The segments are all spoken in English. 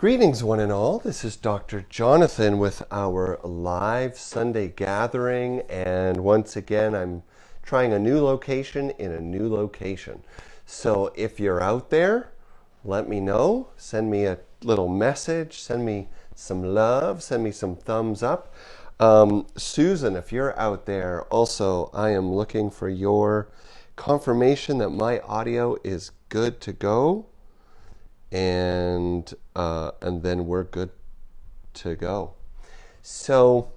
Greetings, one and all. This is Dr. Jonathan with our live Sunday gathering. And once again, I'm trying a new location in a new location. So if you're out there, let me know. Send me a little message. Send me some love. Send me some thumbs up. Susan, if you're out there, also, I am looking for your confirmation that my audio is good to go. And then we're good to go. So,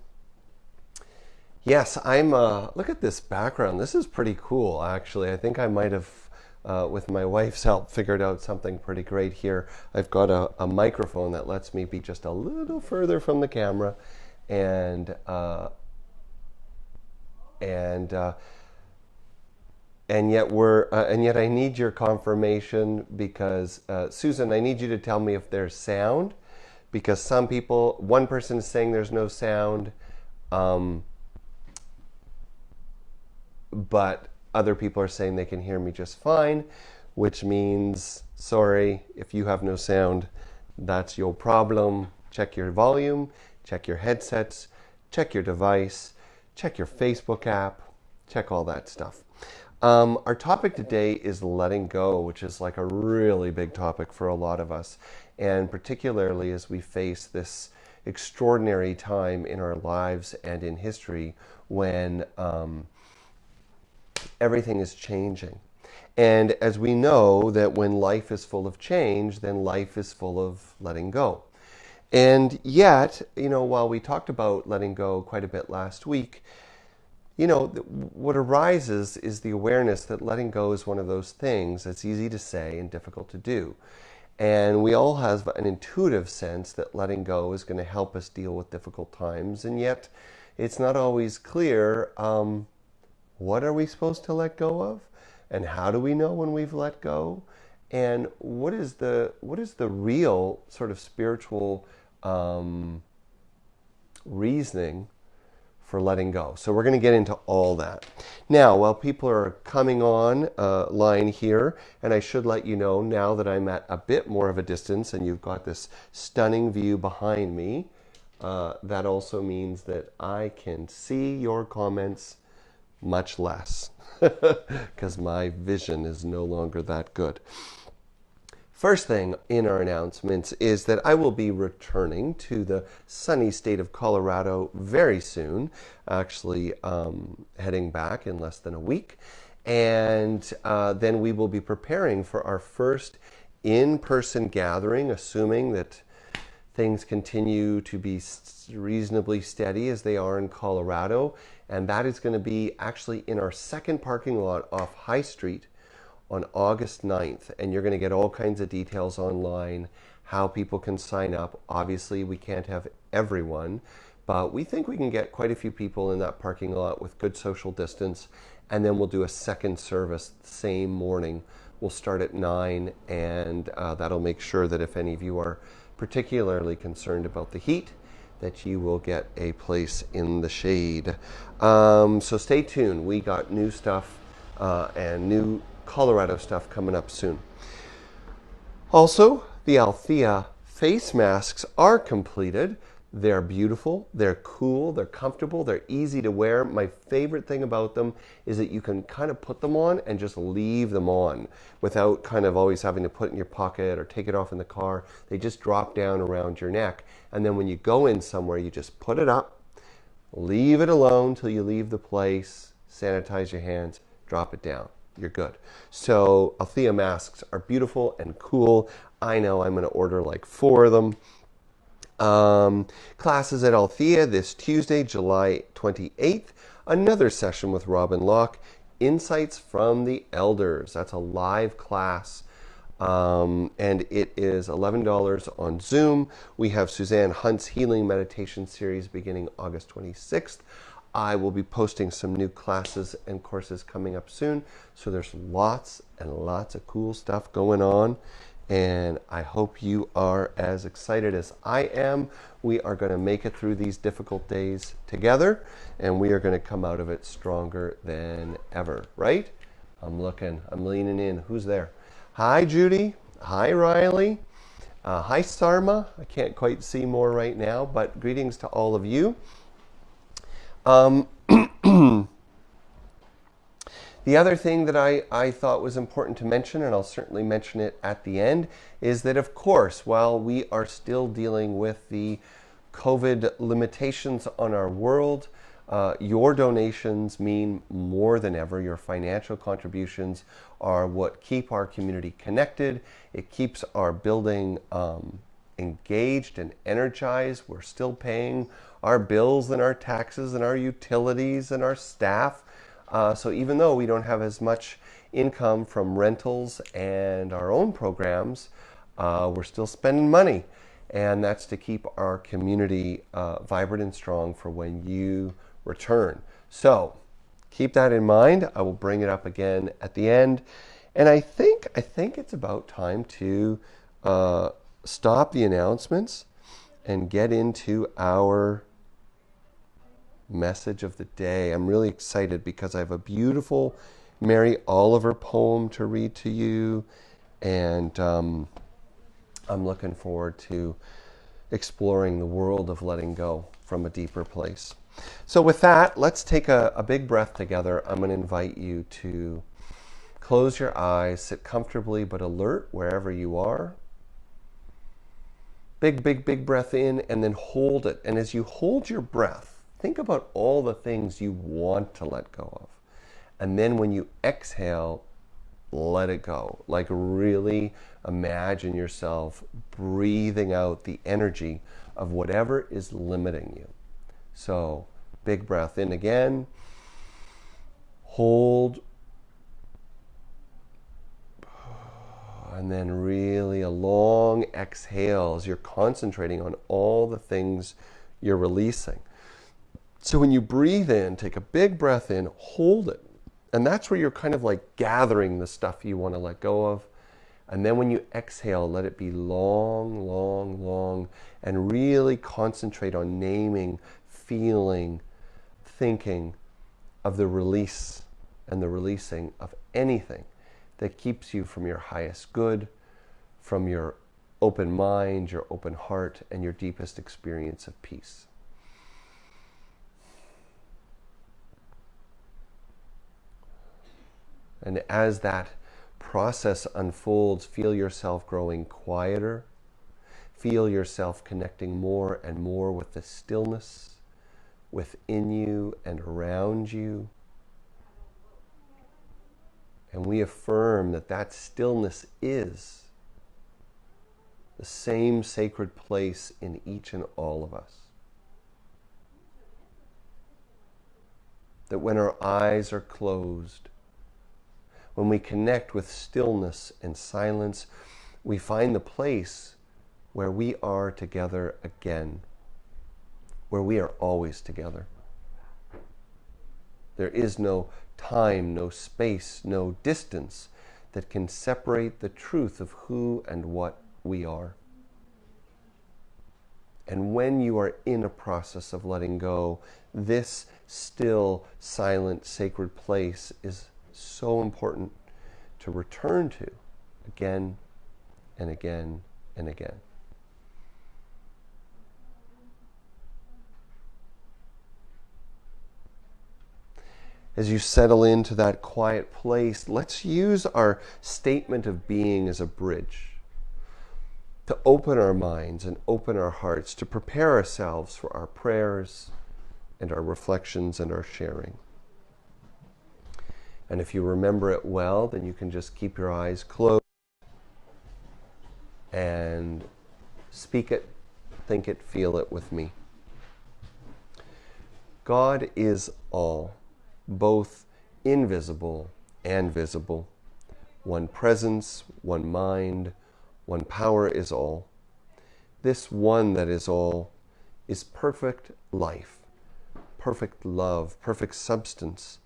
yes, I'm. Look at this background. This is pretty cool, actually. I think I might have, with my wife's help, figured out something pretty great here. I've got a microphone that lets me be just a little further from the camera, and yet I need your confirmation because Susan, I need you to tell me if there's sound, because one person is saying there's no sound, but other people are saying they can hear me just fine, which means, sorry, if you have no sound, that's your problem. Check your volume, check your headsets, check your device, check your Facebook app, check all that stuff. Our topic today is letting go, which is like a really big topic for a lot of us, and particularly as we face this extraordinary time in our lives and in history when everything is changing. And as we know that when life is full of change, then life is full of letting go. And yet, while we talked about letting go quite a bit last week, what arises is the awareness that letting go is one of those things that's easy to say and difficult to do. And we all have an intuitive sense that letting go is going to help us deal with difficult times. And yet it's not always clear, what are we supposed to let go of? And how do we know when we've let go? And what is the real sort of spiritual reasoning for letting go? So we're going to get into all that. Now, while people are coming on line here, and I should let you know now that I'm at a bit more of a distance and you've got this stunning view behind me, that also means that I can see your comments much less because my vision is no longer that good. First thing in our announcements is that I will be returning to the sunny state of Colorado very soon, actually heading back in less than a week. And then we will be preparing for our first in-person gathering, assuming that things continue to be reasonably steady as they are in Colorado. And that is going to be actually in our second parking lot off High Street on August 9th, and you're going to get all kinds of details online, how people can sign up. Obviously, we can't have everyone, but we think we can get quite a few people in that parking lot with good social distance, and then we'll do a second service the same morning. We'll start at 9, and that'll make sure that if any of you are particularly concerned about the heat, that you will get a place in the shade. So stay tuned. We got new stuff and new Colorado stuff coming up soon. Also, the Althea face masks are completed. They're beautiful, they're cool, they're comfortable, they're easy to wear. My favorite thing about them is that you can kind of put them on and just leave them on without kind of always having to put it in your pocket or take it off in the car. They just drop down around your neck. And then when you go in somewhere, you just put it up, leave it alone till you leave the place, sanitize your hands, drop it down. You're good. So Althea masks are beautiful and cool. I know I'm going to order like 4 of them. Classes at Althea this Tuesday, July 28th. Another session with Robin Locke, Insights from the Elders. That's a live class. And it is $11 on Zoom. We have Suzanne Hunt's Healing Meditation Series beginning August 26th. I will be posting some new classes and courses coming up soon. So there's lots and lots of cool stuff going on. And I hope you are as excited as I am. We are going to make it through these difficult days together. And we are going to come out of it stronger than ever, right? I'm leaning in. Who's there? Hi, Judy. Hi, Riley. Hi, Sarma. I can't quite see more right now, but greetings to all of you. The other thing that I thought was important to mention, and I'll certainly mention it at the end, is that, of course, while we are still dealing with the COVID limitations on our world, your donations mean more than ever. Your financial contributions are what keep our community connected. It keeps our building engaged and energized. We're still paying our bills and our taxes and our utilities and our staff. So even though we don't have as much income from rentals and our own programs, we're still spending money. And that's to keep our community vibrant and strong for when you return. So keep that in mind. I will bring it up again at the end. And I think it's about time to stop the announcements and get into our message of the day. I'm really excited because I have a beautiful Mary Oliver poem to read to you, and I'm looking forward to exploring the world of letting go from a deeper place. So with that, let's take a big breath together. I'm going to invite you to close your eyes, sit comfortably but alert wherever you are. Big breath in, and then hold it. And as you hold your breath, think about all the things you want to let go of. And then when you exhale, let it go. Like really imagine yourself breathing out the energy of whatever is limiting you. So big breath in again. Hold. And then really a long exhale as you're concentrating on all the things you're releasing. So when you breathe in, take a big breath in, hold it. And that's where you're kind of like gathering the stuff you want to let go of. And then when you exhale, let it be long, and really concentrate on naming, feeling, thinking of the release and the releasing of anything that keeps you from your highest good, from your open mind, your open heart, and your deepest experience of peace. And as that process unfolds, feel yourself growing quieter. Feel yourself connecting more and more with the stillness within you and around you. And we affirm that that stillness is the same sacred place in each and all of us. That when our eyes are closed, when we connect with stillness and silence, we find the place where we are together again, where we are always together. There is no time, no space, no distance that can separate the truth of who and what we are. And when you are in a process of letting go, this still, silent, sacred place is so important to return to again and again and again. As you settle into that quiet place, let's use our statement of being as a bridge to open our minds and open our hearts, to prepare ourselves for our prayers and our reflections and our sharing. And if you remember it well, then you can just keep your eyes closed and speak it, think it, feel it with me. God is all, both invisible and visible. One presence, one mind, one power is all. This one that is all is perfect life, perfect love, perfect substance.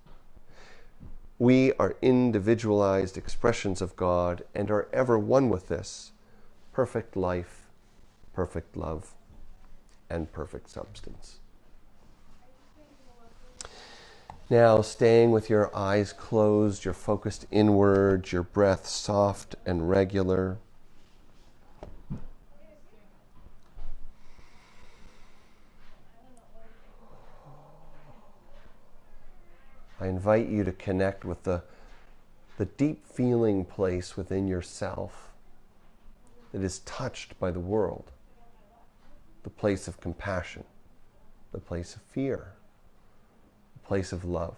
We are individualized expressions of God and are ever one with this perfect life, perfect love, and perfect substance. Now, staying with your eyes closed, your focused inwards, your breath soft and regular. I invite you to connect with the deep feeling place within yourself that is touched by the world, the place of compassion, the place of fear, the place of love,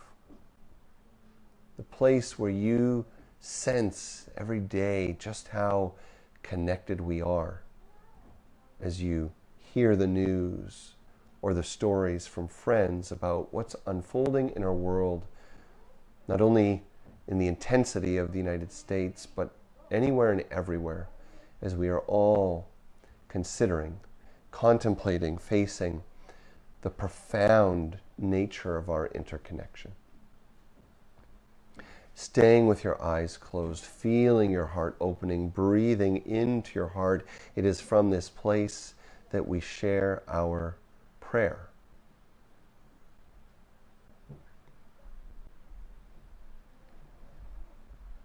the place where you sense every day just how connected we are as you hear the news or the stories from friends about what's unfolding in our world, not only in the intensity of the United States, but anywhere and everywhere, as we are all considering, contemplating, facing the profound nature of our interconnection. Staying with your eyes closed, feeling your heart opening, breathing into your heart. It is from this place that we share our prayer.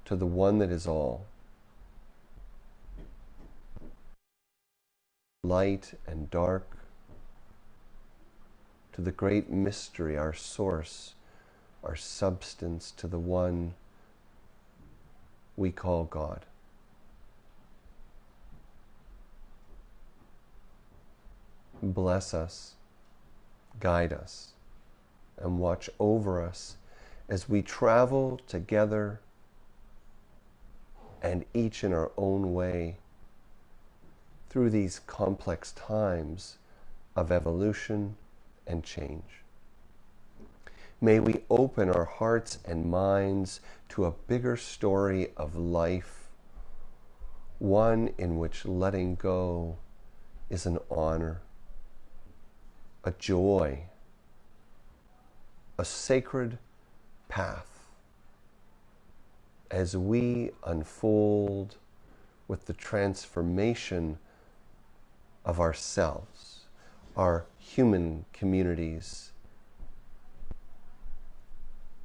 To the one that is all, light and dark, to the great mystery, our source, our substance, to the one we call God. Bless us, guide us, and watch over us as we travel together and each in our own way through these complex times of evolution and change. May we open our hearts and minds to a bigger story of life, one in which letting go is an honor, a joy, a sacred path as we unfold with the transformation of ourselves, our human communities,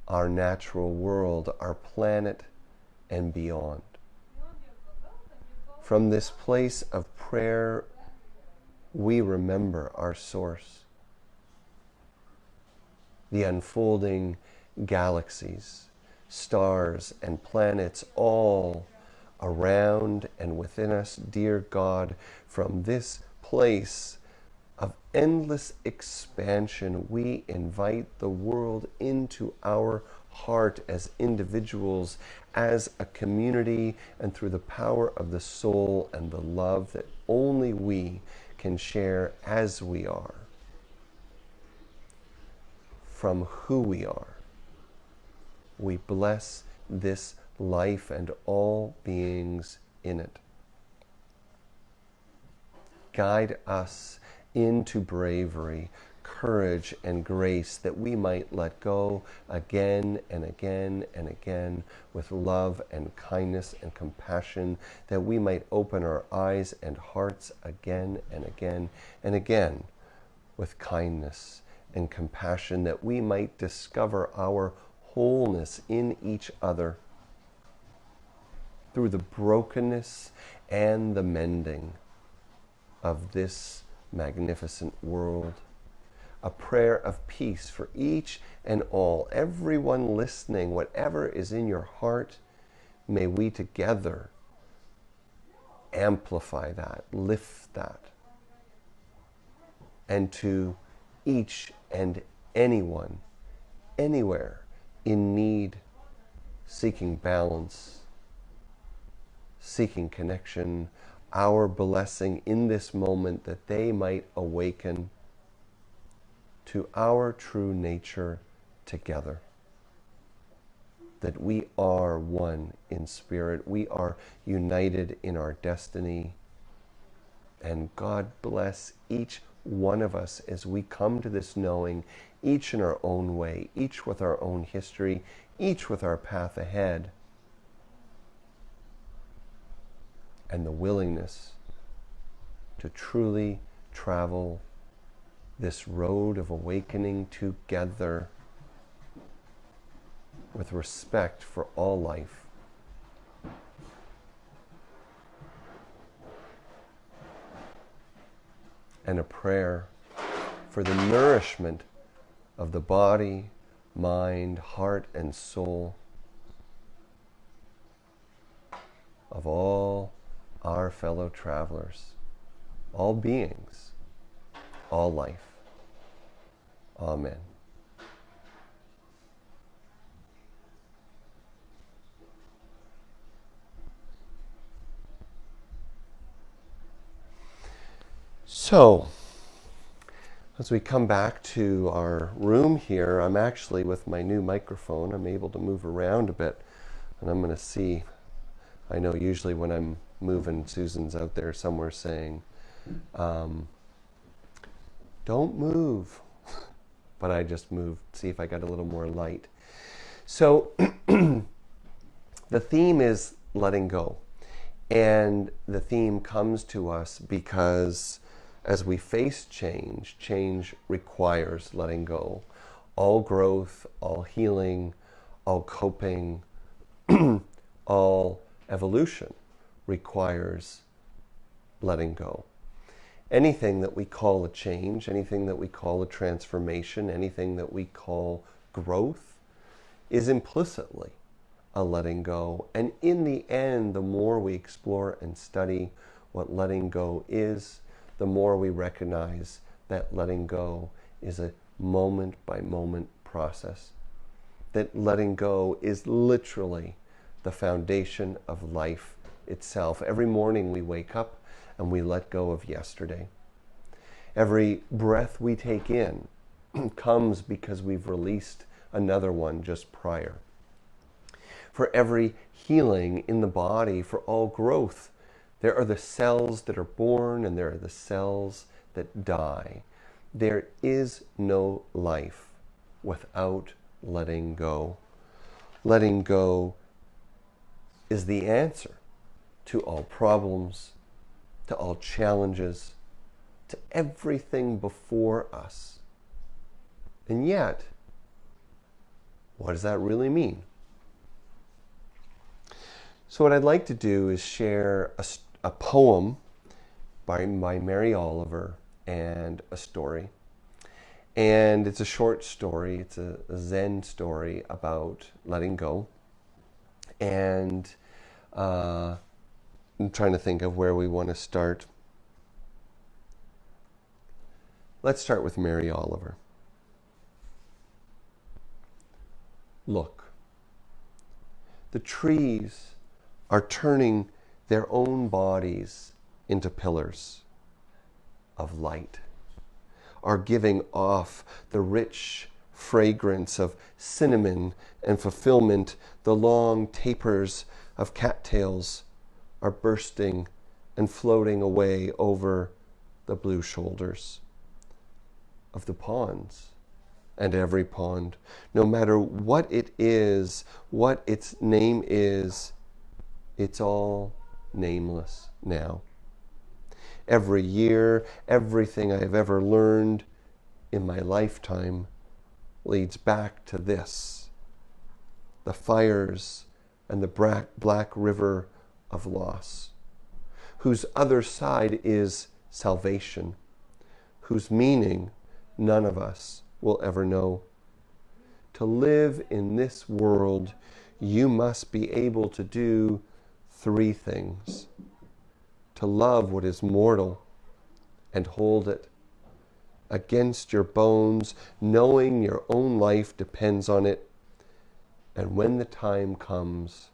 our natural world, our planet, and beyond. From this place of prayer, we remember our source, the unfolding galaxies, stars and planets all around and within us. Dear God, from this place of endless expansion, we invite the world into our heart as individuals, as a community, and through the power of the soul and the love that only we can share as we are, from who we are. We bless this life and all beings in it. Guide us into bravery, courage, and grace, that we might let go again and again and again with love and kindness and compassion, that we might open our eyes and hearts again and again and again with kindness and compassion, that we might discover our wholeness in each other through the brokenness and the mending of this magnificent world. A prayer of peace for each and all, everyone listening, whatever is in your heart, may we together amplify that, lift that, and to each and anyone, anywhere, in need, seeking balance, seeking connection, our blessing in this moment, that they might awaken to our true nature together. That we are one in spirit, we are united in our destiny, and God bless each one of us as we come to this knowing, each in our own way, each with our own history, each with our path ahead, and the willingness to truly travel this road of awakening together with respect for all life. And a prayer for the nourishment of the body, mind, heart, and soul of all our fellow travelers, all beings, all life. Amen. So, as we come back to our room here, I'm actually, with my new microphone, I'm able to move around a bit, and I'm going to see. I know usually when I'm moving, Susan's out there somewhere saying, don't move. But I just moved, see if I got a little more light. So the theme is letting go. And the theme comes to us because as we face change, change requires letting go. All growth, all healing, all coping, all evolution requires letting go. Anything that we call a change, anything that we call a transformation, anything that we call growth is implicitly a letting go. And in the end, the more we explore and study what letting go is, the more we recognize that letting go is a moment by moment process. That letting go is literally the foundation of life itself. Every morning we wake up and we let go of yesterday. Every breath we take in comes because we've released another one just prior. For every healing in the body, for all growth, there are the cells that are born and there are the cells that die. There is no life without letting go. Letting go is the answer to all problems, to all challenges, to everything before us. And yet, what does that really mean? So what I'd like to do is share a poem by Mary Oliver and a story. And it's a short story. It's a Zen story about letting go. And I'm trying to think of where we want to start. Let's start with Mary Oliver. Look, the trees are turning their own bodies into pillars of light, are giving off the rich fragrance of cinnamon and fulfillment. The long tapers of cattails are bursting and floating away over the blue shoulders of the ponds. And every pond, no matter what it is, what its name is, it's all nameless now. Every year, everything I have ever learned in my lifetime leads back to this: the fires and the black river of loss, whose other side is salvation, whose meaning none of us will ever know. To live in this world, you must be able to do three things: to love what is mortal and hold it against your bones, knowing your own life depends on it, and when the time comes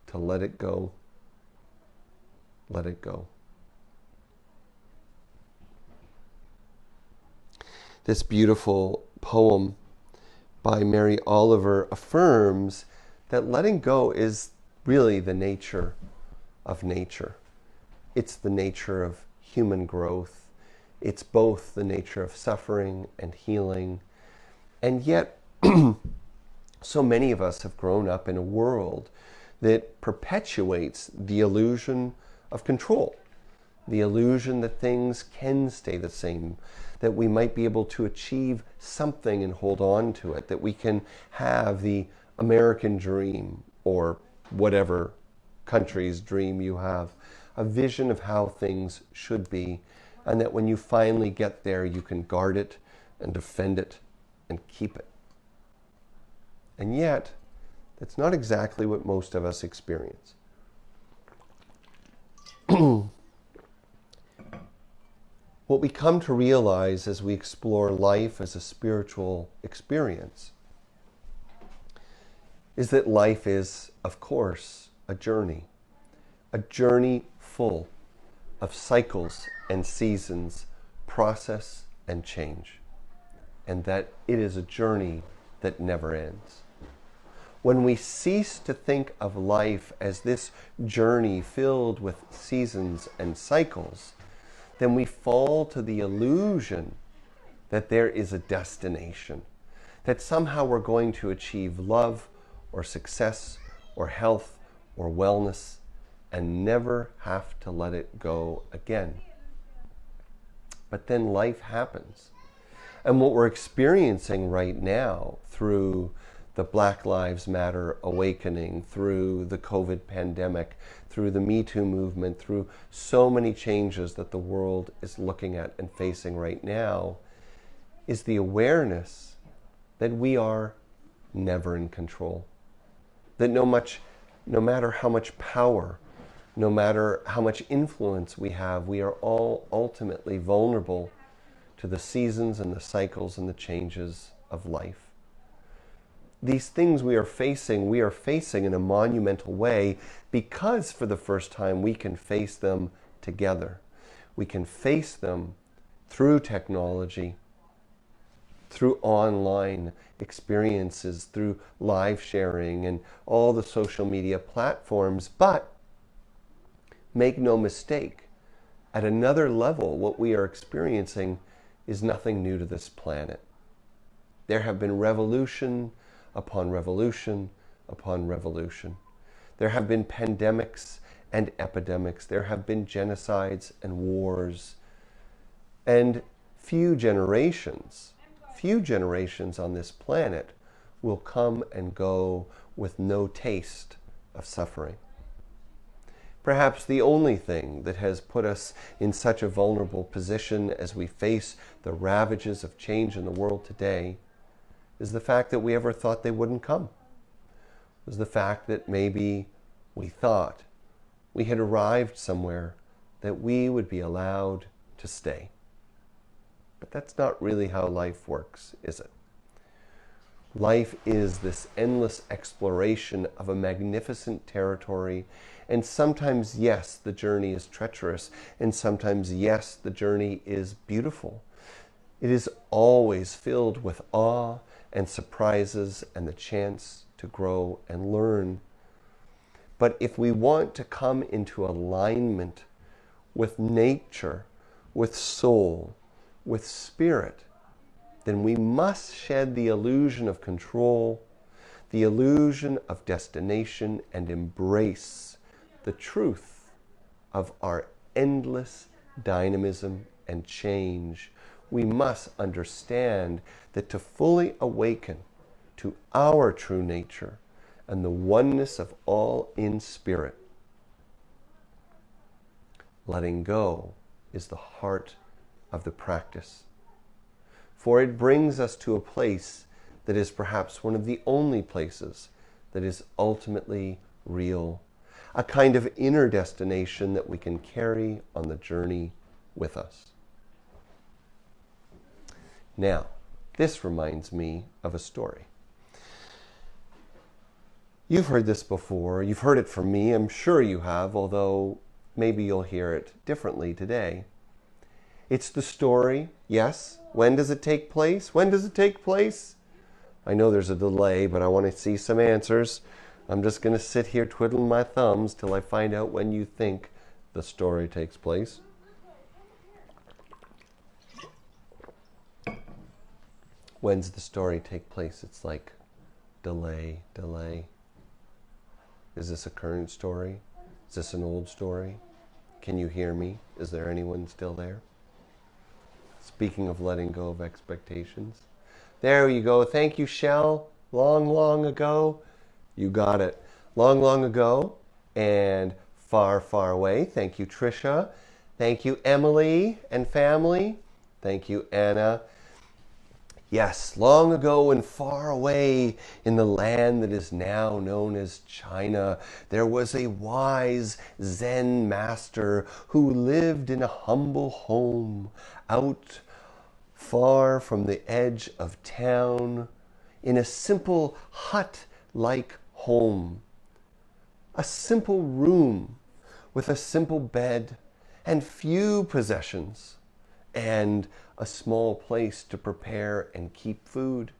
to let it go, let it go. This beautiful poem by Mary Oliver affirms that letting go is really the nature of nature. It's the nature of human growth. It's both the nature of suffering and healing. And yet, so many of us have grown up in a world that perpetuates the illusion of control, the illusion that things can stay the same, that we might be able to achieve something and hold on to it, that we can have the American dream or whatever country's dream you have, a vision of how things should be, and that when you finally get there, you can guard it and defend it and keep it. And yet, that's not exactly what most of us experience. What we come to realize as we explore life as a spiritual experience is that life is, of course, a journey full of cycles and seasons, process and change, and that it is a journey that never ends. When we cease to think of life as this journey filled with seasons and cycles, then we fall to the illusion that there is a destination, that somehow we're going to achieve love or success or health or wellness and never have to let it go again. But then life happens. And what we're experiencing right now through the Black Lives Matter awakening, through the COVID pandemic, through the Me Too movement, through so many changes that the world is looking at and facing right now, is the awareness that we are never in control. That no matter how much power, no matter how much influence we have, we are all ultimately vulnerable to the seasons and the cycles and the changes of life. These things we are facing in a monumental way because for the first time we can face them together. We can face them through technology, through online experiences, through live sharing and all the social media platforms. But make no mistake, at another level, what we are experiencing is nothing new to this planet. There have been revolution upon revolution upon revolution. There have been pandemics and epidemics. There have been genocides and wars. And few generations on this planet will come and go with no taste of suffering. Perhaps the only thing that has put us in such a vulnerable position as we face the ravages of change in the world today is the fact that we ever thought they wouldn't come. It was the fact that maybe we thought we had arrived somewhere that we would be allowed to stay. But that's not really how life works, is it? Life is this endless exploration of a magnificent territory, and sometimes, yes, the journey is treacherous, and sometimes, yes, the journey is beautiful. It is always filled with awe and surprises and the chance to grow and learn. But if we want to come into alignment with nature, with soul, with spirit, then we must shed the illusion of control, the illusion of destination, and embrace the truth of our endless dynamism and change. We must understand that to fully awaken to our true nature and the oneness of all in spirit, letting go is the heart of the practice. For it brings us to a place that is perhaps one of the only places that is ultimately real, a kind of inner destination that we can carry on the journey with us. Now, this reminds me of a story. You've heard this before. You've heard it from me. I'm sure you have, although maybe you'll hear it differently today. It's the story, yes. When does it take place? When does it take place? I know there's a delay, but I want to see some answers. I'm just going to sit here twiddling my thumbs till I find out when you think the story takes place. When's the story take place? It's like delay. Is this a current story? Is this an old story? Can you hear me? Is there anyone still there? Speaking of letting go of expectations. There you go. Thank you, Shell. Long ago. You got it. Long ago and far away. Thank you, Trisha. Thank you, Emily and family. Thank you, Anna. Yes, long ago and far away in the land that is now known as China, there was a wise Zen master who lived in a humble home out far from the edge of town in a simple hut-like home, a simple room with a simple bed and few possessions, and a small place to prepare and keep food.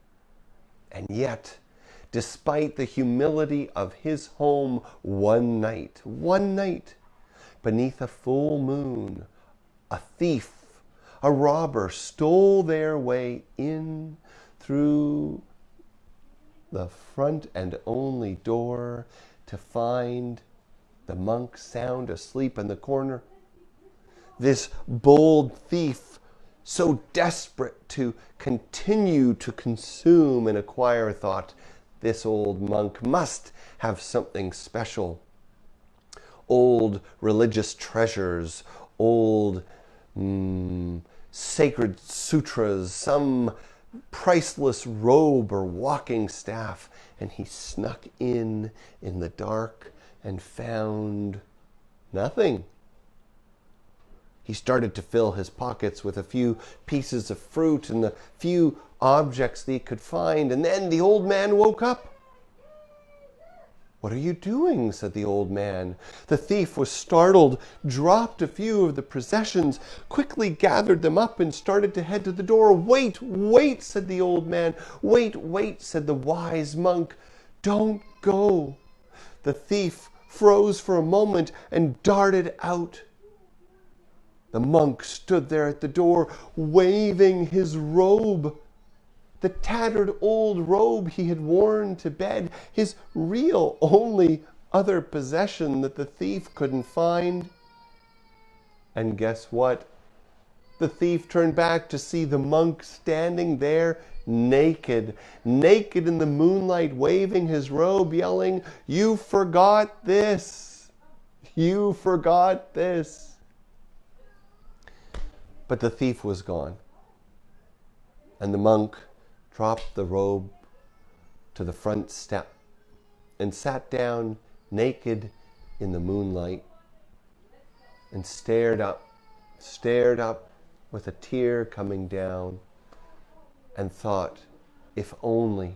And yet, despite the humility of his home, one night, beneath a full moon, a thief, a robber stole their way in through the front and only door to find the monk sound asleep in the corner. This bold thief, so desperate to continue to consume and acquire, thought, this old monk must have something special. Old religious treasures, old sacred sutras, some priceless robe or walking staff. And he snuck in the dark and found nothing. He started to fill his pockets with a few pieces of fruit and the few objects that he could find. And then the old man woke up. "What are you doing?" said the old man. The thief was startled, dropped a few of the possessions, quickly gathered them up and started to head to the door. "Wait, wait," said the old man. "Wait, wait," said the wise monk. "Don't go." The thief froze for a moment and darted out. The monk stood there at the door, waving his robe, the tattered old robe he had worn to bed, his real only other possession that the thief couldn't find. And guess what? The thief turned back to see the monk standing there naked in the moonlight, waving his robe, yelling, "You forgot this! You forgot this!" But the thief was gone, and the monk dropped the robe to the front step and sat down naked in the moonlight and stared up with a tear coming down, and thought, if only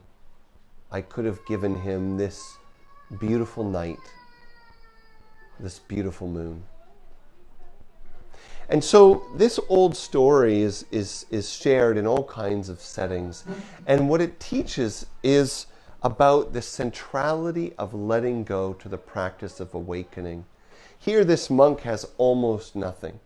I could have given him this beautiful night, this beautiful moon. And so this old story is shared in all kinds of settings. And what it teaches is about the centrality of letting go to the practice of awakening. Here this monk has almost nothing.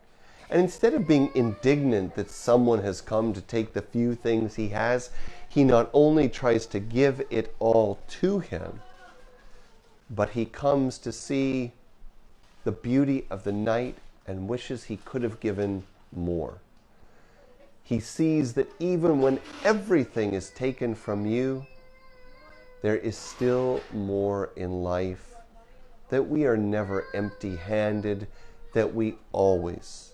And instead of being indignant that someone has come to take the few things he has, he not only tries to give it all to him, but he comes to see the beauty of the night and wishes he could have given more. He sees that even when everything is taken from you, there is still more in life, that we are never empty-handed, that we always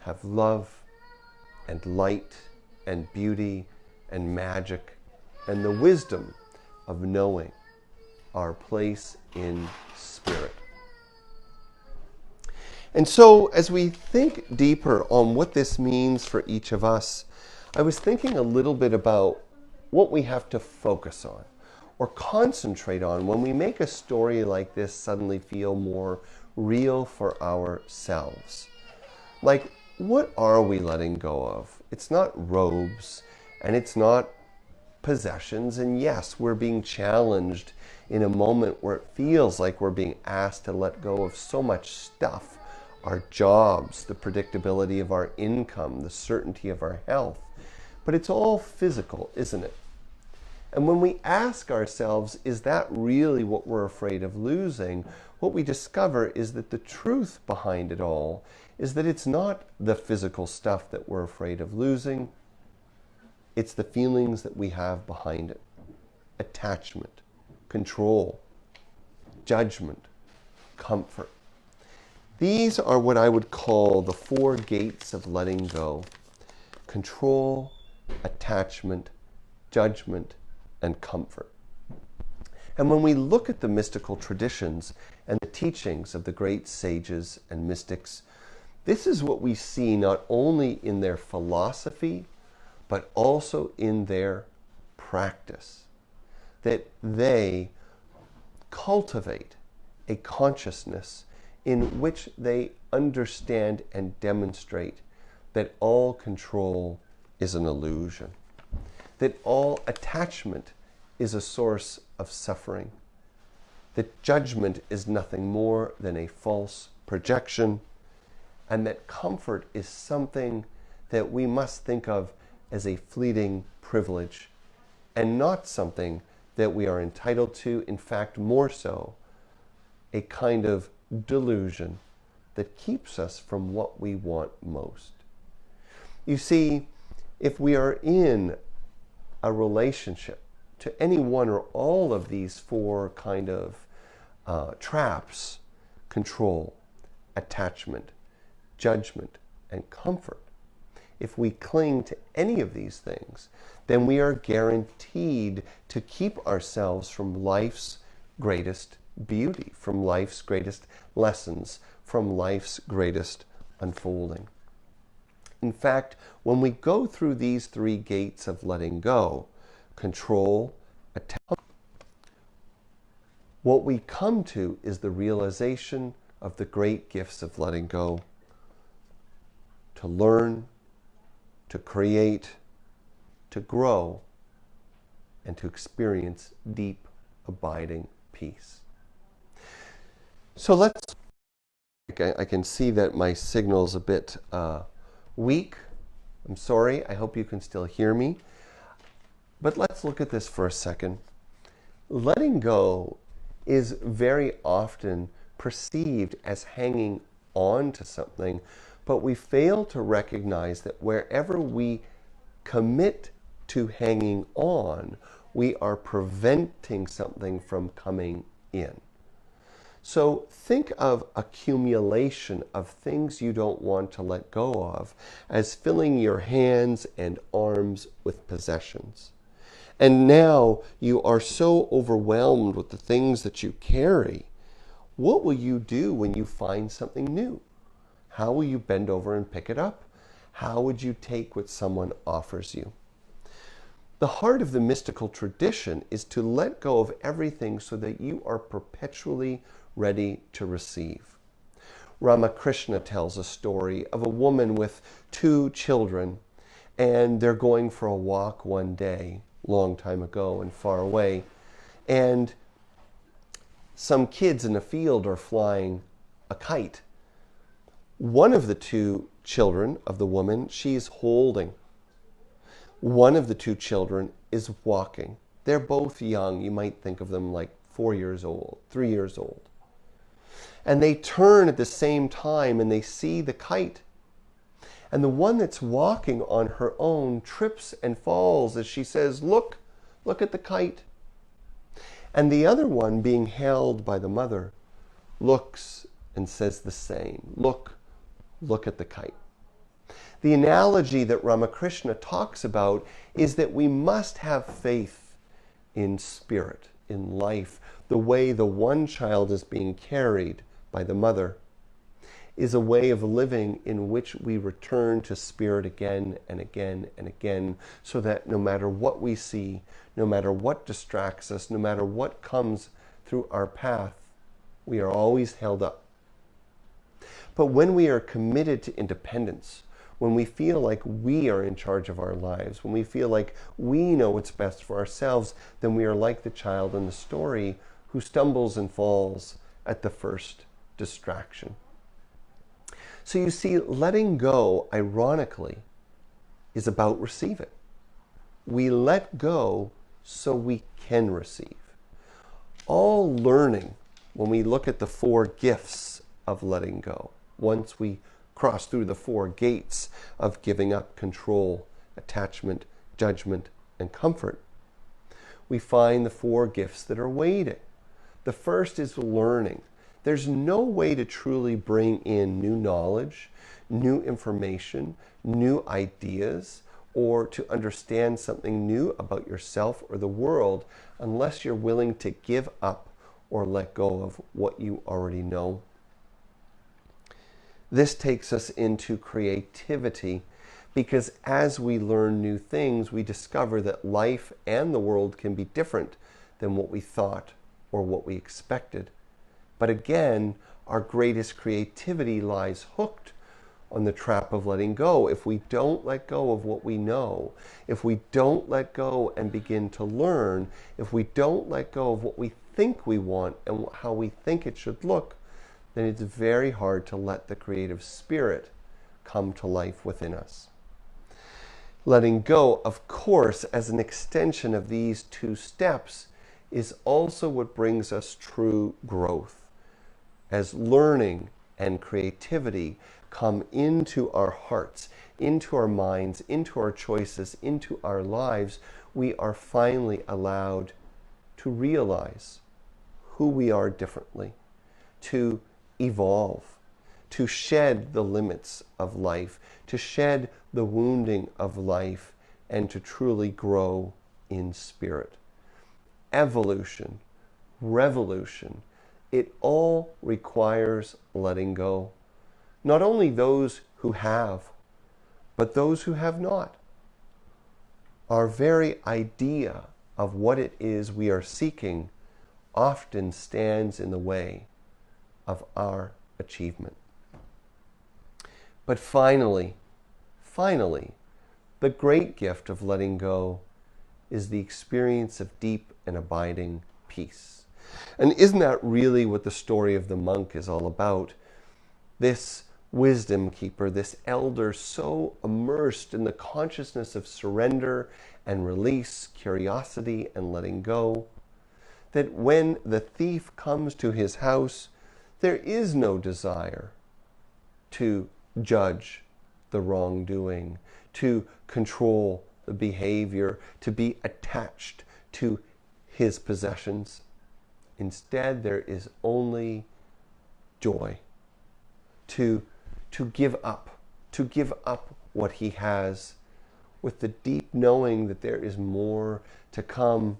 have love and light and beauty and magic and the wisdom of knowing our place in spirit. And so as we think deeper on what this means for each of us, I was thinking a little bit about what we have to focus on or concentrate on when we make a story like this suddenly feel more real for ourselves. Like, what are we letting go of? It's not robes and it's not possessions. And yes, we're being challenged in a moment where it feels like we're being asked to let go of so much stuff. Our jobs, the predictability of our income, the certainty of our health. But it's all physical, isn't it? And when we ask ourselves, is that really what we're afraid of losing? What we discover is that the truth behind it all is that it's not the physical stuff that we're afraid of losing. It's the feelings that we have behind it. Attachment, control, judgment, comfort. These are what I would call the four gates of letting go: control, attachment, judgment, and comfort. And when we look at the mystical traditions and the teachings of the great sages and mystics, this is what we see not only in their philosophy, but also in their practice. That they cultivate a consciousness in which they understand and demonstrate that all control is an illusion, that all attachment is a source of suffering, that judgment is nothing more than a false projection, and that comfort is something that we must think of as a fleeting privilege and not something that we are entitled to, in fact, more so, a kind of delusion that keeps us from what we want most. You see, if we are in a relationship to any one or all of these four kind of traps, control, attachment, judgment, and comfort, if we cling to any of these things, then we are guaranteed to keep ourselves from life's greatest beauty, from life's greatest lessons, from life's greatest unfolding. In fact, when we go through these three gates of letting go, control, attachment, what we come to is the realization of the great gifts of letting go, to learn, to create, to grow, and to experience deep, abiding peace. So let's, I can see that my signal's a bit weak. I'm sorry, I hope you can still hear me. But let's look at this for a second. Letting go is very often perceived as hanging on to something, but we fail to recognize that wherever we commit to hanging on, we are preventing something from coming in. So think of accumulation of things you don't want to let go of as filling your hands and arms with possessions. And now you are so overwhelmed with the things that you carry. What will you do when you find something new? How will you bend over and pick it up? How would you take what someone offers you? The heart of the mystical tradition is to let go of everything so that you are perpetually ready to receive. Ramakrishna tells a story of a woman with two children, and they're going for a walk one day, long time ago and far away, and some kids in a field are flying a kite. One of the two children of the woman, she's holding. One of the two children is walking. They're both young. You might think of them like 4 years old, 3 years old. And they turn at the same time and they see the kite. And the one that's walking on her own trips and falls as she says, "Look, look at the kite." And the other one, being held by the mother, looks and says the same. "Look, look at the kite." The analogy that Ramakrishna talks about is that we must have faith in spirit, in life. The way the one child is being carried by the mother is a way of living in which we return to spirit again and again and again, so that no matter what we see, no matter what distracts us, no matter what comes through our path, we are always held up. But when we are committed to independence, when we feel like we are in charge of our lives, when we feel like we know what's best for ourselves, then we are like the child in the story who stumbles and falls at the first distraction. So you see, letting go, ironically, is about receiving. We let go so we can receive. All learning, when we look at the four gifts of letting go, once we cross through the four gates of giving up control, attachment, judgment, and comfort, we find the four gifts that are waiting. The first is learning. There's no way to truly bring in new knowledge, new information, new ideas, or to understand something new about yourself or the world unless you're willing to give up or let go of what you already know. This takes us into creativity, because as we learn new things, we discover that life and the world can be different than what we thought or what we expected. But again, our greatest creativity lies hooked on the trap of letting go. If we don't let go of what we know, if we don't let go and begin to learn, if we don't let go of what we think we want and how we think it should look, then it's very hard to let the creative spirit come to life within us. Letting go, of course, as an extension of these two steps, is also what brings us true growth. As learning and creativity come into our hearts, into our minds, into our choices, into our lives, we are finally allowed to realize who we are differently, to evolve, to shed the limits of life, to shed the wounding of life, and to truly grow in spirit. Evolution, revolution, it all requires letting go. Not only those who have, but those who have not. Our very idea of what it is we are seeking often stands in the way of our achievement. But finally, the great gift of letting go is the experience of deep and abiding peace. And isn't that really what the story of the monk is all about? This wisdom keeper, this elder, so immersed in the consciousness of surrender and release, curiosity and letting go, that when the thief comes to his house, there is no desire to judge the wrongdoing, to control the behavior, to be attached to his possessions. Instead, there is only joy to give up what he has, with the deep knowing that there is more to come.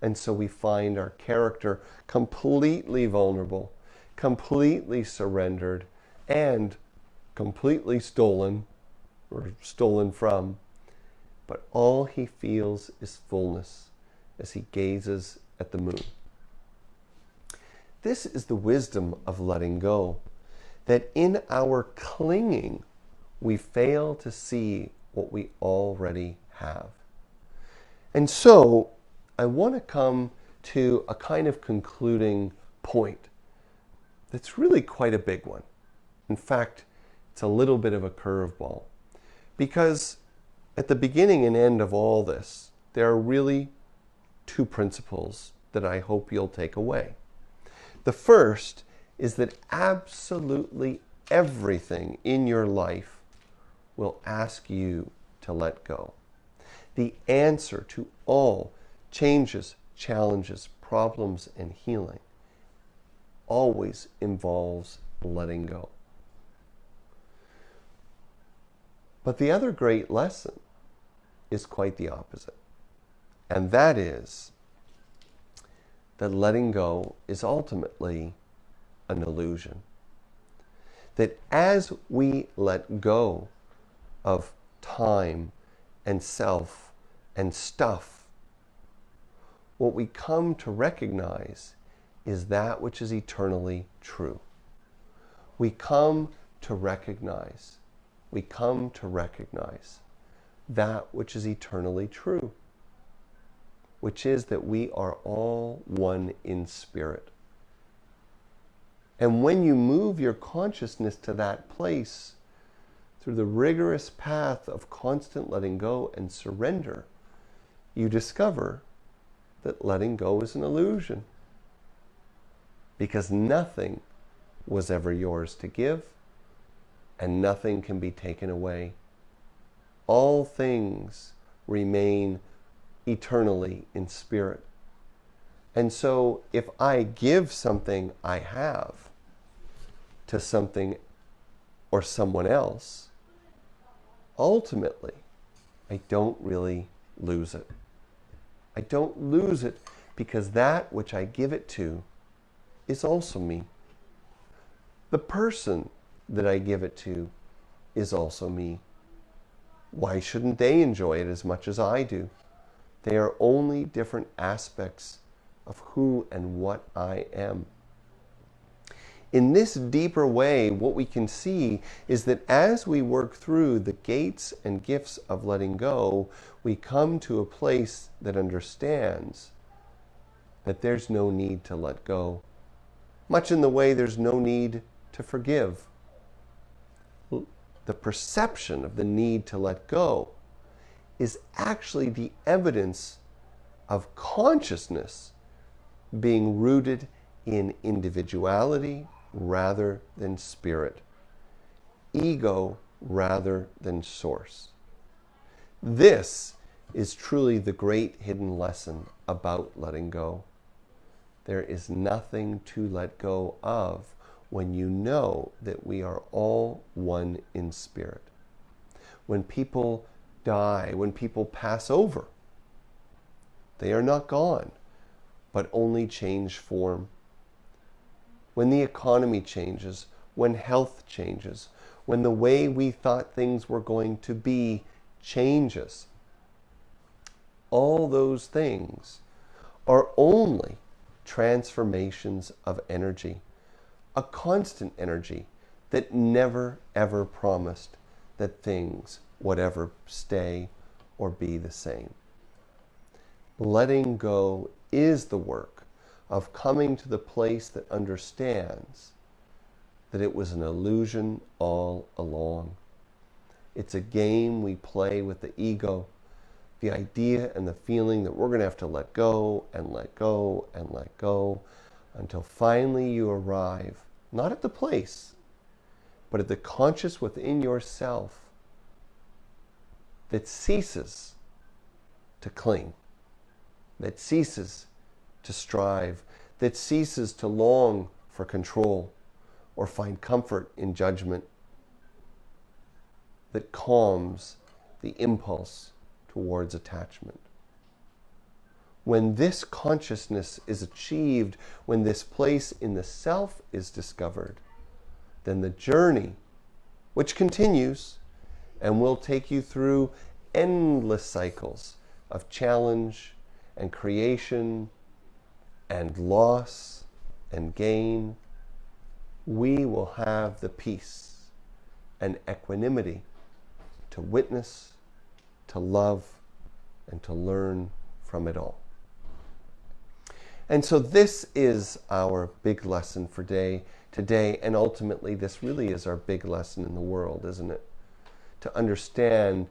And so we find our character completely vulnerable, completely surrendered, and completely stolen or stolen from. But all he feels is fullness as he gazes at the moon. This is the wisdom of letting go, that in our clinging, we fail to see what we already have. And so, I want to come to a kind of concluding point that's really quite a big one. In fact, it's a little bit of a curveball, because at the beginning and end of all this, there are really two principles that I hope you'll take away. The first is that absolutely everything in your life will ask you to let go. The answer to all changes, challenges, problems, and healing always involves letting go. But the other great lesson is quite the opposite. And that is that letting go is ultimately an illusion. That as we let go of time and self and stuff, what we come to recognize is that which is eternally true. We come to recognize that which is eternally true, which is that we are all one in spirit. And when you move your consciousness to that place, through the rigorous path of constant letting go and surrender, you discover that letting go is an illusion. Because nothing was ever yours to give, and nothing can be taken away. All things remain eternally in spirit. And so if I give something I have to something or someone else, ultimately I don't really lose it. I don't lose it because that which I give it to is also me. The person that I give it to is also me. Why shouldn't they enjoy it as much as I do? They are only different aspects of who and what I am. In this deeper way, what we can see is that as we work through the gates and gifts of letting go, we come to a place that understands that there's no need to let go, much in the way there's no need to forgive. The perception of the need to let go is actually the evidence of consciousness being rooted in individuality rather than spirit, ego rather than source. This is truly the great hidden lesson about letting go. There is nothing to let go of when you know that we are all one in spirit. When people die, when people pass over, they are not gone, but only change form. When the economy changes, when health changes, when the way we thought things were going to be changes, all those things are only transformations of energy, a constant energy that never ever promised that things would ever stay or be the same. Letting go is the work of coming to the place that understands that it was an illusion all along. It's a game we play with the ego, the idea and the feeling that we're going to have to let go and let go and let go until finally you arrive, not at the place, but at the conscious within yourself that ceases to cling, that ceases to strive, that ceases to long for control or find comfort in judgment, that calms the impulse towards attachment. When this consciousness is achieved, when this place in the self is discovered, then the journey, which continues and will take you through endless cycles of challenge and creation and loss and gain, we will have the peace and equanimity to witness, to love, and to learn from it all. And so this is our big lesson for today, and ultimately this really is our big lesson in the world, isn't it? To understand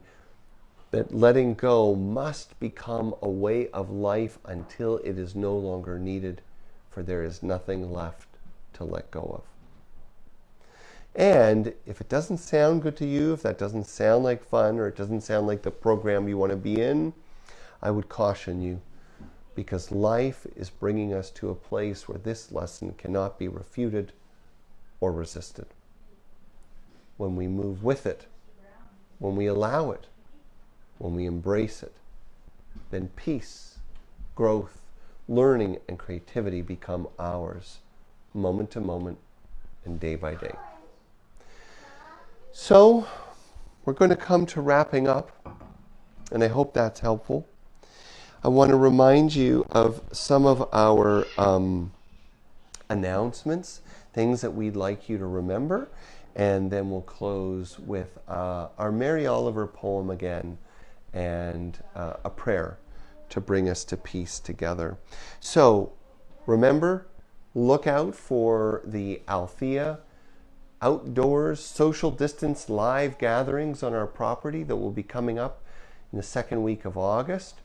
that letting go must become a way of life until it is no longer needed, for there is nothing left to let go of. And if it doesn't sound good to you, if that doesn't sound like fun, or it doesn't sound like the program you want to be in, I would caution you, because life is bringing us to a place where this lesson cannot be refuted or resisted. When we move with it, when we allow it, when we embrace it, then peace, growth, learning, and creativity become ours, moment to moment and day by day. So, we're going to come to wrapping up, and I hope that's helpful. I want to remind you of some of our announcements, things that we'd like you to remember, and then we'll close with our Mary Oliver poem again, and a prayer to bring us to peace together. So, remember, look out for the Althea outdoors social distance live gatherings on our property that will be coming up in the second week of August.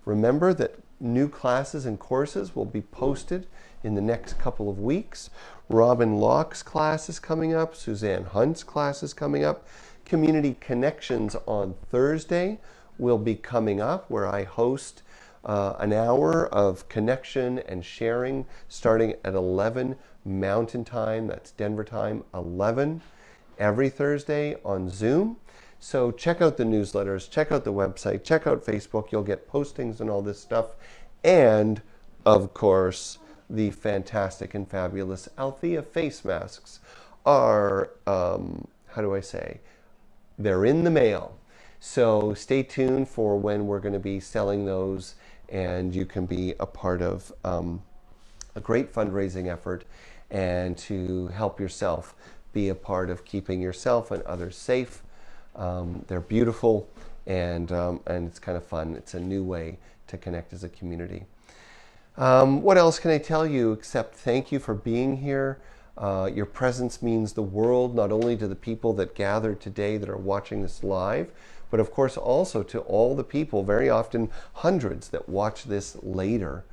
Remember that new classes and courses will be posted in the next couple of weeks. Robin Locke's class is coming up. Suzanne Hunt's class is coming up. Community Connections on Thursday will be coming up, where I host an hour of connection and sharing starting at 11 Mountain Time, that's Denver time, 11, every Thursday on Zoom. So check out the newsletters, check out the website, check out Facebook. You'll get postings and all this stuff. And, of course, the fantastic and fabulous Althea face masks are, how do I say, they're in the mail. So stay tuned for when we're going to be selling those, and you can be a part of a great fundraising effort and to help yourself be a part of keeping yourself and others safe. They're beautiful, and it's kind of fun. It's a new way to connect as a community. What else can I tell you except thank you for being here. Your presence means the world, not only to the people that gathered today that are watching this live, but of course also to all the people, very often hundreds, that watch this later.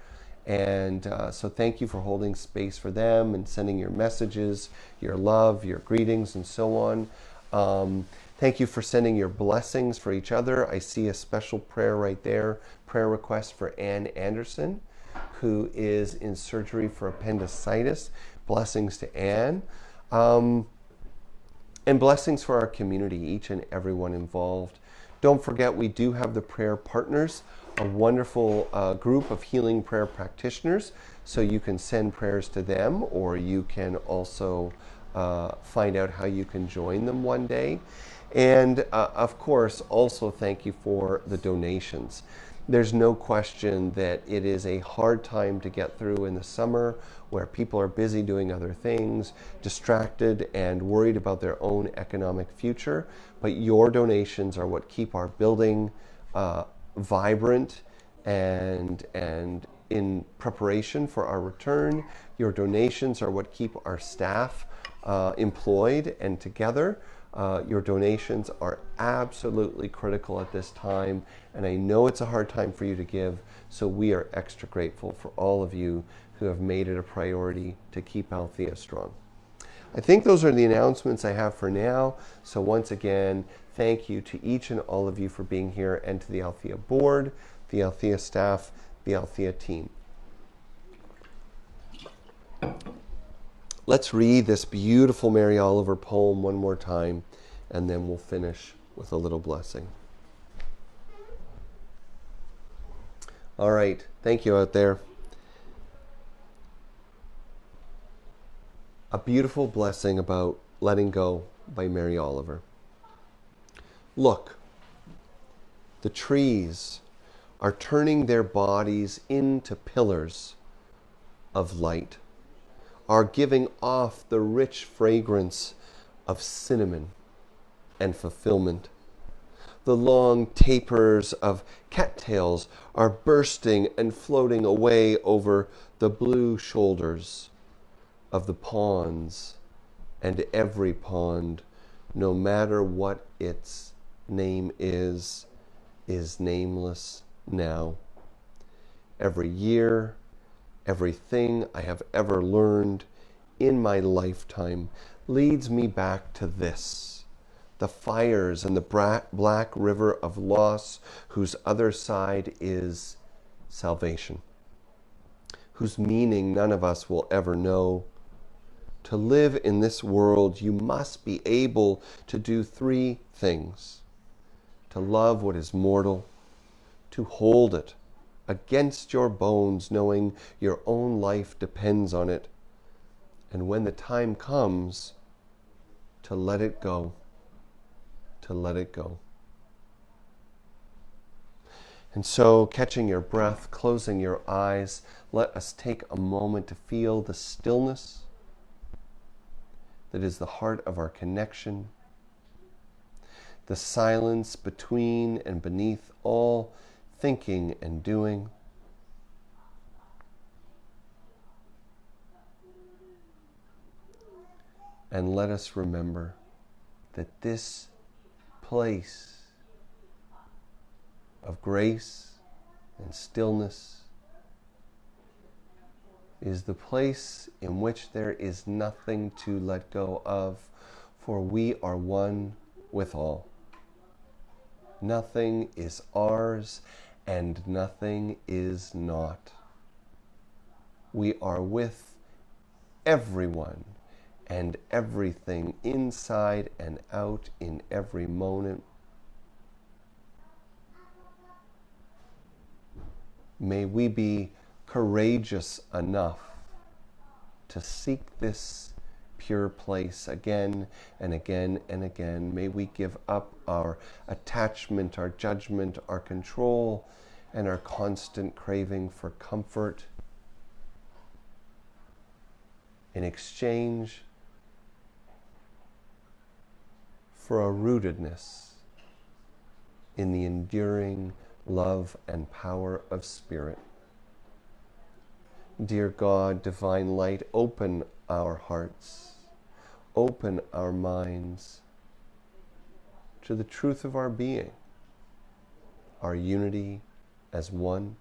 And so thank you for holding space for them and sending your messages, your love, your greetings, and so on. Thank you for sending your blessings for each other. I see a special prayer right there, prayer request for Ann Anderson, who is in surgery for appendicitis. Blessings to Ann. And blessings for our community, each and everyone involved. Don't forget, we do have the prayer partners, a wonderful group of healing prayer practitioners. So you can send prayers to them, or you can also find out how you can join them one day. And of course, also thank you for the donations. There's no question that it is a hard time to get through in the summer, where people are busy doing other things, distracted and worried about their own economic future. But your donations are what keep our building vibrant and in preparation for our return. Your donations are what keep our staff employed and together. Your donations are absolutely critical at this time, and I know it's a hard time for you to give, so we are extra grateful for all of you who have made it a priority to keep Althea strong. I think those are the announcements I have for now. So once again, thank you to each and all of you for being here, and to the Althea board, the Althea staff, the Althea team. Let's read this beautiful Mary Oliver poem one more time, and then we'll finish with a little blessing. All right, thank you out there. A beautiful blessing about letting go by Mary Oliver. Look, the trees are turning their bodies into pillars of light, are giving off the rich fragrance of cinnamon and fulfillment. The long tapers of cattails are bursting and floating away over the blue shoulders of the ponds, and every pond, no matter what its name is nameless now. Every year, everything I have ever learned in my lifetime leads me back to this: the fires and the black river of loss, whose other side is salvation, whose meaning none of us will ever know. To live in this world, you must be able to do three things: to love what is mortal, to hold it against your bones, knowing your own life depends on it, and when the time comes, to let it go, to let it go. And so, catching your breath, closing your eyes, let us take a moment to feel the stillness that is the heart of our connection, the silence between and beneath all thinking and doing. And let us remember that this place of grace and stillness is the place in which there is nothing to let go of, for we are one with all. Nothing is ours and nothing is not. We are with everyone and everything, inside and out, in every moment May we be courageous enough to seek this pure place again and again and again. May we give up our attachment, our judgment, our control, and our constant craving for comfort in exchange for a rootedness in the enduring love and power of Spirit. Dear God, divine light, open our hearts, open our minds to the truth of our being, our unity as one,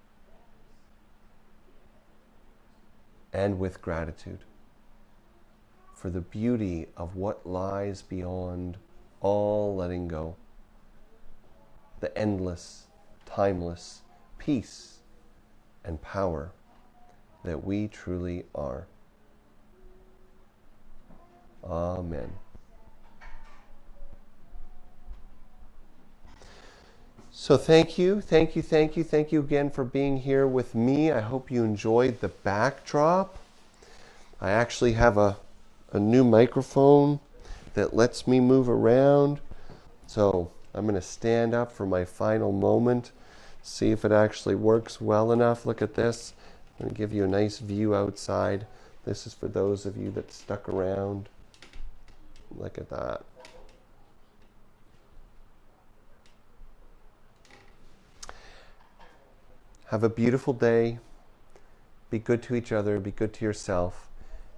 and with gratitude for the beauty of what lies beyond all letting go, the endless, timeless peace and power that we truly are. Amen. So thank you again for being here with me. I hope you enjoyed the backdrop. I actually have a new microphone that lets me move around. So I'm going to stand up for my final moment, see if it actually works well enough. Look at this. I'm going to give you a nice view outside. This is for those of you that stuck around. Look at that. Have a beautiful day. Be good to each other. Be good to yourself.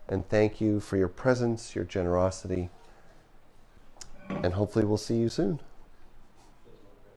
And thank you for your presence, your generosity. And hopefully we'll see you soon.